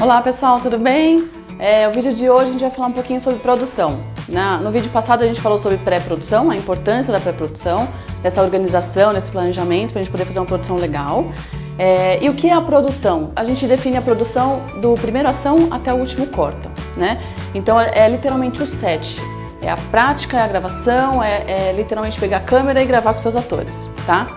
Olá pessoal, tudo bem? O vídeo de hoje a gente vai falar um pouquinho sobre produção. No vídeo passado a gente falou sobre pré-produção, a importância da pré-produção, dessa organização, desse planejamento para a gente poder fazer uma produção legal. E o que é a produção? A gente define a produção do primeiro ação até o último corta, né? Então é literalmente o set. É a prática, é a gravação, é literalmente pegar a câmera e gravar com seus atores, tá?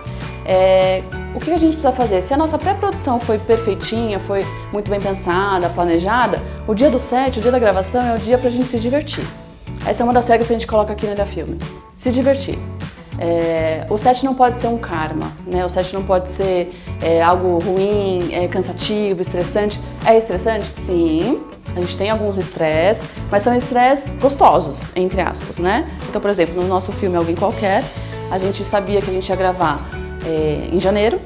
O que a gente precisa fazer? Se a nossa pré-produção foi perfeitinha, foi muito bem pensada, planejada, o dia do set, o dia da gravação é o dia pra gente se divertir. Essa é uma das regras que a gente coloca aqui no Ilha Filme. Se divertir. O set não pode ser um karma, né? O set não pode ser algo ruim, cansativo, estressante. É estressante? Sim. A gente tem alguns estresses, mas são estresses gostosos, entre aspas, né? Então, por exemplo, no nosso filme Alguém Qualquer, a gente sabia que a gente ia gravar em janeiro,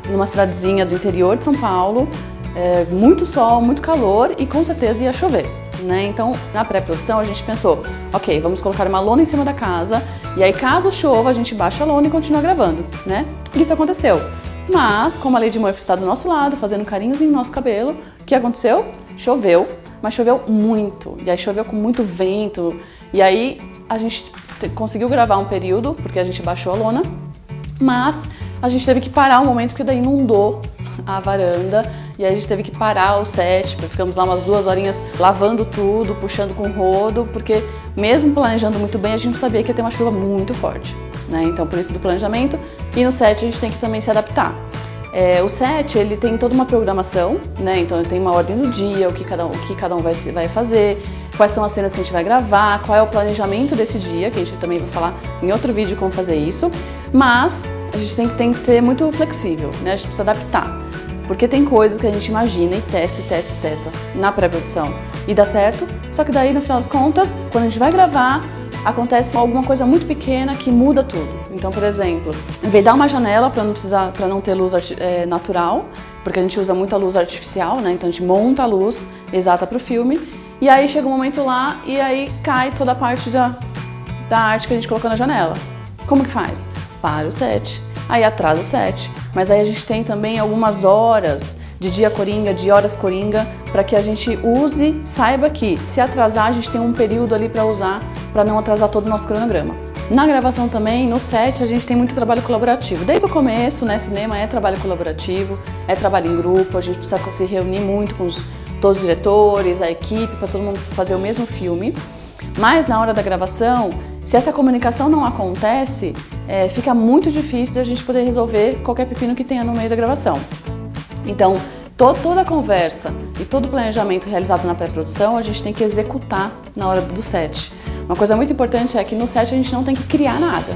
numa cidadezinha do interior de São Paulo, muito sol, muito calor e com certeza ia chover, né? Então, na pré-produção a gente pensou, ok, vamos colocar uma lona em cima da casa e aí caso chova a gente baixa a lona e continua gravando, né? Isso aconteceu. Mas, como a Lady Murphy está do nosso lado, fazendo carinhos no nosso cabelo, o que aconteceu? Choveu, mas choveu muito, e aí choveu com muito vento, e aí a gente conseguiu gravar um período, porque a gente baixou a lona, mas a gente teve que parar um momento, porque daí inundou a varanda, e aí a gente teve que parar o set, ficamos lá umas 2 horinhas lavando tudo, puxando com rodo, porque mesmo planejando muito bem, a gente sabia que ia ter uma chuva muito forte, né? Então, por isso do planejamento, e no set a gente tem que também se adaptar. O set, ele tem toda uma programação, né? Então tem uma ordem do dia, o que cada um vai fazer, quais são as cenas que a gente vai gravar, qual é o planejamento desse dia, que a gente também vai falar em outro vídeo como fazer isso, mas a gente tem que ser muito flexível, né? A gente precisa adaptar, porque tem coisas que a gente imagina e testa na pré-produção e dá certo, só que daí no final das contas, quando a gente vai gravar, acontece alguma coisa muito pequena que muda tudo. Então, por exemplo, vedar uma janela para não ter luz natural, porque a gente usa muita luz artificial, né? Então a gente monta a luz exata para o filme, e aí chega um momento lá e aí cai toda a parte da arte que a gente colocou na janela. Como que faz? Para o set, aí atrasa o set, mas aí a gente tem também algumas horas de dia coringa, de horas coringa, para que a gente use, saiba que se atrasar a gente tem um período ali para usar, para não atrasar todo o nosso cronograma. Na gravação também, no set, a gente tem muito trabalho colaborativo. Desde o começo, né, cinema é trabalho colaborativo, é trabalho em grupo, a gente precisa se reunir muito com todos os diretores, a equipe, para todo mundo fazer o mesmo filme. Mas na hora da gravação, se essa comunicação não acontece, fica muito difícil a gente poder resolver qualquer pepino que tenha no meio da gravação. Então, toda a conversa e todo o planejamento realizado na pré-produção, a gente tem que executar na hora do set. Uma coisa muito importante é que no set a gente não tem que criar nada.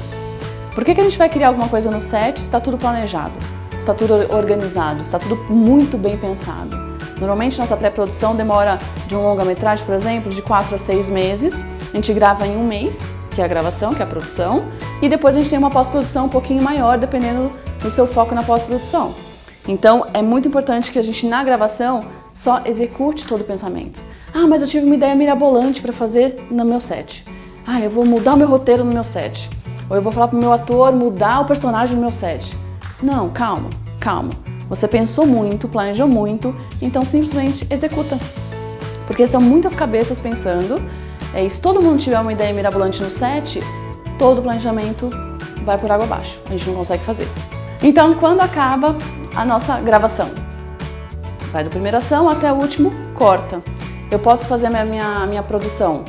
Por que a gente vai criar alguma coisa no set se está tudo planejado, se está tudo organizado, se está tudo muito bem pensado? Normalmente nossa pré-produção demora de um longa-metragem, por exemplo, de 4 a 6 meses. A gente grava em 1 mês, que é a gravação, que é a produção, e depois a gente tem uma pós-produção um pouquinho maior, dependendo do seu foco na pós-produção. Então, é muito importante que a gente, na gravação, só execute todo o pensamento. Ah, mas eu tive uma ideia mirabolante para fazer no meu set. Ah, eu vou mudar o meu roteiro no meu set. Ou eu vou falar para o meu ator mudar o personagem no meu set. Não, calma, calma. Você pensou muito, planejou muito, então simplesmente executa. Porque são muitas cabeças pensando, e se todo mundo tiver uma ideia mirabolante no set, todo o planejamento vai por água abaixo. A gente não consegue fazer. Então, quando acaba a nossa gravação? Vai do primeira ação até o último corta. Eu posso fazer a minha produção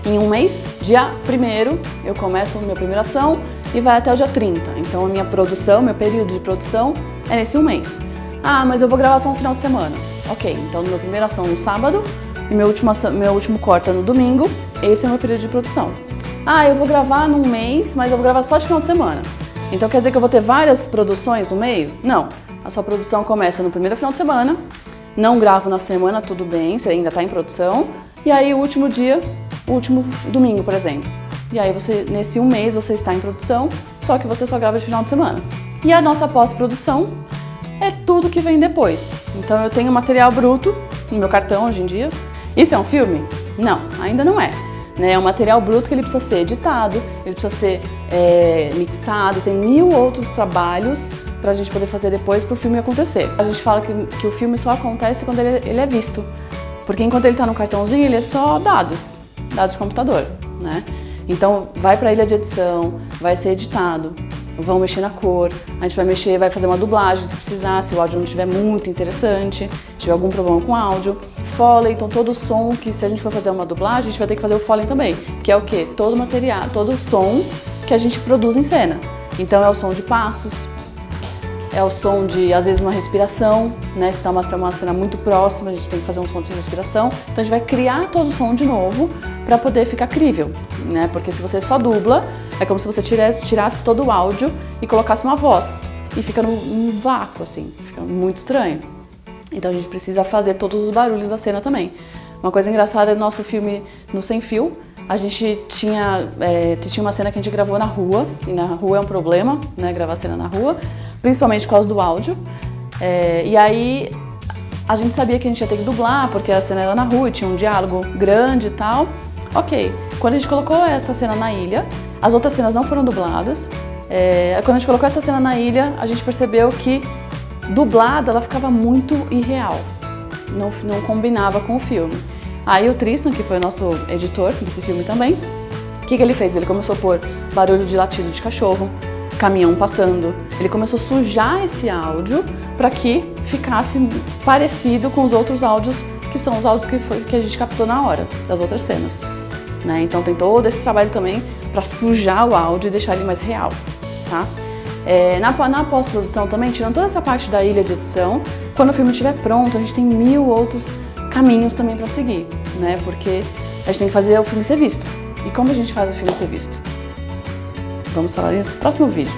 em 1 mês. Dia 1º eu começo a minha primeira ação e vai até o dia 30. Então a minha produção, meu período de produção é nesse 1 mês. Ah, mas eu vou gravar só um final de semana. Ok, então minha primeira ação no sábado e meu último corta no domingo. Esse é o meu período de produção. Ah, eu vou gravar num mês, mas eu vou gravar só de final de semana. Então quer dizer que eu vou ter várias produções no meio? Não. A sua produção começa no primeiro final de semana, não gravo na semana, tudo bem, você ainda está em produção, e aí o último dia, o último domingo, por exemplo. E aí nesse 1 mês você está em produção, só que você só grava de final de semana. E a nossa pós-produção é tudo que vem depois. Então eu tenho material bruto no meu cartão hoje em dia. Isso é um filme? Não, ainda não é. É um material bruto que ele precisa ser editado, ele precisa ser mixado, tem 1000 outros trabalhos pra gente poder fazer depois pro filme acontecer. A gente fala que o filme só acontece quando ele é visto, porque enquanto ele tá no cartãozinho, ele é só dados de computador, né? Então vai pra ilha de edição, vai ser editado, vão mexer na cor, a gente vai mexer, vai fazer uma dublagem se precisar, se o áudio não estiver muito interessante, tiver algum problema com o áudio. Foley, então todo o som que se a gente for fazer uma dublagem, a gente vai ter que fazer o Foley também, que é o quê? Todo o material, todo o som que a gente produz em cena. Então é o som de passos, é o som de, às vezes, uma respiração, né? Se está uma cena muito próxima, a gente tem que fazer um som de respiração. Então a gente vai criar todo o som de novo para poder ficar crível, né? Porque se você só dubla, é como se você tirasse todo o áudio e colocasse uma voz. E fica num vácuo, assim, fica muito estranho. Então a gente precisa fazer todos os barulhos da cena também. Uma coisa engraçada é no nosso filme no Sem Fio, a gente tinha uma cena que a gente gravou na rua, e na rua é um problema, né, gravar cena na rua, principalmente por causa do áudio. E aí a gente sabia que a gente ia ter que dublar, porque a cena era na rua e tinha um diálogo grande e tal. Ok, quando a gente colocou essa cena na ilha, as outras cenas não foram dubladas. Quando a gente colocou essa cena na ilha, a gente percebeu que dublada ela ficava muito irreal, não combinava com o filme. Aí o Tristan, que foi o nosso editor desse filme também, o que ele fez? Ele começou a pôr barulho de latido de cachorro, caminhão passando, ele começou a sujar esse áudio para que ficasse parecido com os outros áudios, que são os áudios que a gente captou na hora, das outras cenas, né? Então tem todo esse trabalho também para sujar o áudio e deixar ele mais real, tá? Na pós-produção também, tirando toda essa parte da ilha de edição, quando o filme estiver pronto, a gente tem 1000 outros caminhos também para seguir, né? Porque a gente tem que fazer o filme ser visto. E como a gente faz o filme ser visto? Vamos falar isso no próximo vídeo.